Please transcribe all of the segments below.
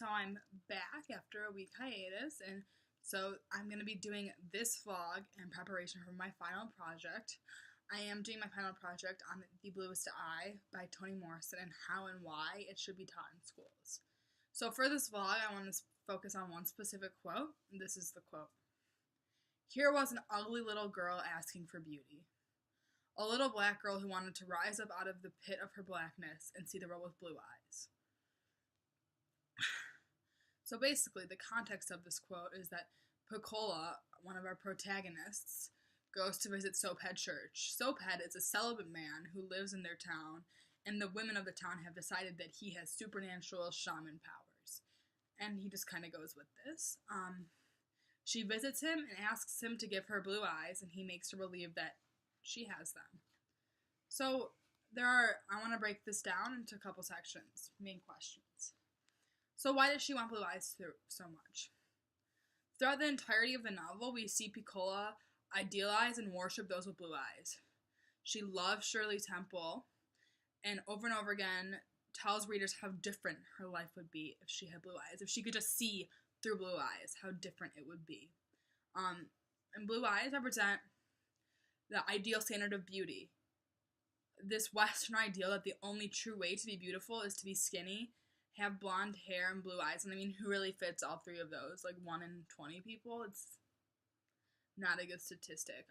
So I'm back after a week hiatus, and so I'm going to be doing this vlog in preparation for my final project. I am doing my final project on The Bluest Eye by Toni Morrison and how and why it should be taught in schools. So for this vlog, I want to focus on one specific quote. This is the quote. "Here was an ugly little girl asking for beauty. A little black girl who wanted to rise up out of the pit of her blackness and see the world with blue eyes." So basically, the context of this quote is that Piccola, one of our protagonists, goes to visit Soaphead Church. Soaphead is a celibate man who lives in their town, and the women of the town have decided that he has supernatural shaman powers. And he just kind of goes with this. She visits him and asks him to give her blue eyes, and he makes her believe that she has them. So I want to break this down into a couple sections, main questions. So why does she want blue eyes so much? Throughout the entirety of the novel, we see Piccola idealize and worship those with blue eyes. She loves Shirley Temple, and over again tells readers how different her life would be if she had blue eyes. If she could just see through blue eyes, how different it would be. And blue eyes represent the ideal standard of beauty. This Western ideal that the only true way to be beautiful is to be skinny, have blonde hair and blue eyes. And I mean, who really fits all three of those? Like 1 in 20 people? It's not a good statistic.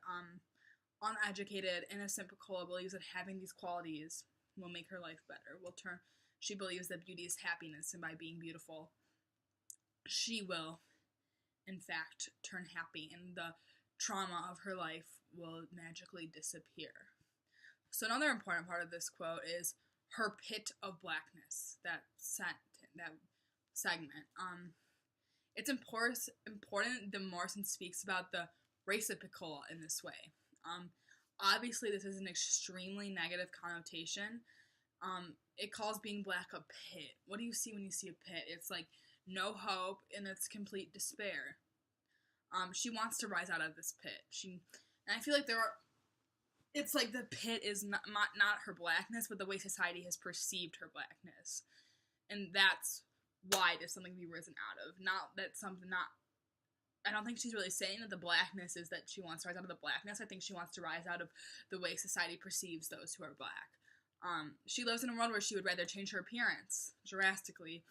Uneducated, innocent Piccola believes that having these qualities will make her life better. She believes that beauty is happiness, and by being beautiful, she will, in fact, turn happy, and the trauma of her life will magically disappear. So another important part of this quote is her pit of blackness, that segment. It's important that Morrison speaks about the race of Piccola in this way. Obviously, this is an extremely negative connotation. It calls being black a pit. What do you see when you see a pit? It's like no hope, and it's complete despair. She wants to rise out of this pit. And I feel like it's like the pit is not her blackness, but the way society has perceived her blackness. And that's why there's something to be risen out of. I don't think she's really saying that the blackness is that she wants to rise out of the blackness. I think she wants to rise out of the way society perceives those who are black. She lives in a world where she would rather change her appearance drastically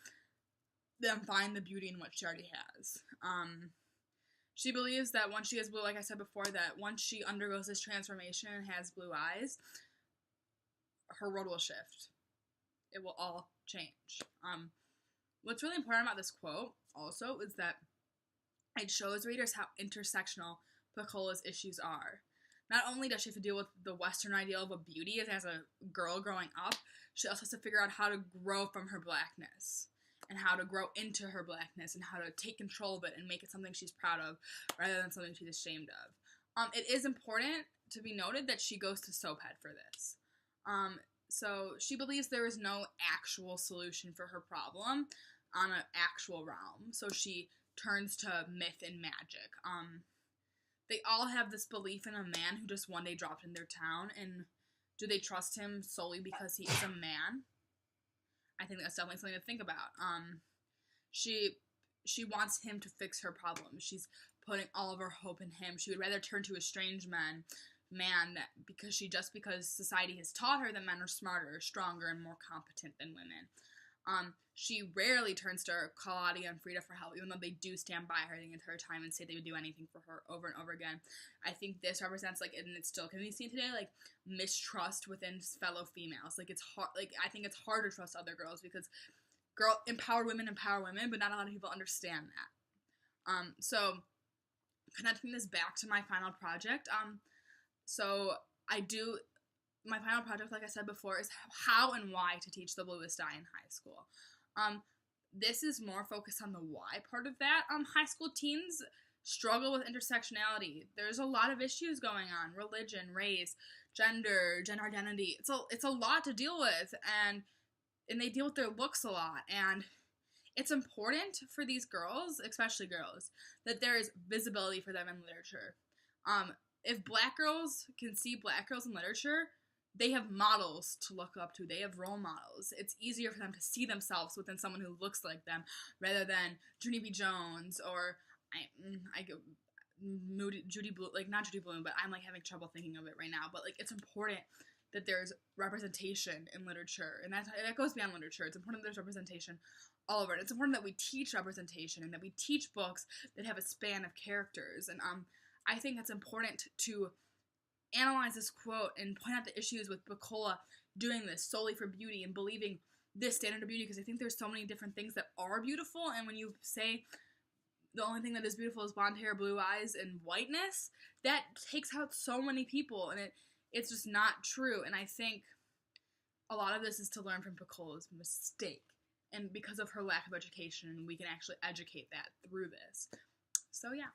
than find the beauty in what she already has. She believes that once she has blue, like I said before, that once she undergoes this transformation and has blue eyes, her world will shift. It will all change. What's really important about this quote also is that it shows readers how intersectional Piccola's issues are. Not only does she have to deal with the Western ideal of what beauty is as a girl growing up, she also has to figure out how to grow from her blackness, and how to grow into her blackness, and how to take control of it and make it something she's proud of rather than something she's ashamed of. It is important to be noted that she goes to Soaphead for this. So she believes there is no actual solution for her problem on an actual realm. So she turns to myth and magic. They all have this belief in a man who just one day dropped in their town, and do they trust him solely because he is a man? I think that's definitely something to think about. She wants him to fix her problems. She's putting all of her hope in him. She would rather turn to a strange man because society has taught her that men are smarter, stronger, and more competent than women. She rarely turns to Claudia and Frida for help, even though they do stand by her the entire time and say they would do anything for her over and over again. I think this represents, and it still can be seen today, mistrust within fellow females. It's hard. I think it's hard to trust other girls because empowered women empower women, but not a lot of people understand that. So connecting this back to my final project, my final project, like I said before, is how and why to teach the Bluest Eye in high school. This is more focused on the why part of that. High school teens struggle with intersectionality. There's a lot of issues going on: religion, race, gender identity. It's a lot to deal with, and they deal with their looks a lot. And it's important for these girls, especially girls, that there is visibility for them in literature. If black girls can see black girls in literature, they have models to look up to. They have role models. It's easier for them to see themselves within someone who looks like them rather than Junie B. Jones or Judy Bloom, like not Judy Bloom, but I'm like having trouble thinking of it right now. But like it's important that there's representation in literature, and that goes beyond literature. It's important that there's representation all over it. It's important that we teach representation and that we teach books that have a span of characters. And I think it's important to analyze this quote and point out the issues with Pecola doing this solely for beauty and believing this standard of beauty, because I think there's so many different things that are beautiful, and when you say the only thing that is beautiful is blonde hair, blue eyes, and whiteness, that takes out so many people, and it's just not true. And I think a lot of this is to learn from Pecola's mistake, and because of her lack of education, we can actually educate that through this. So yeah.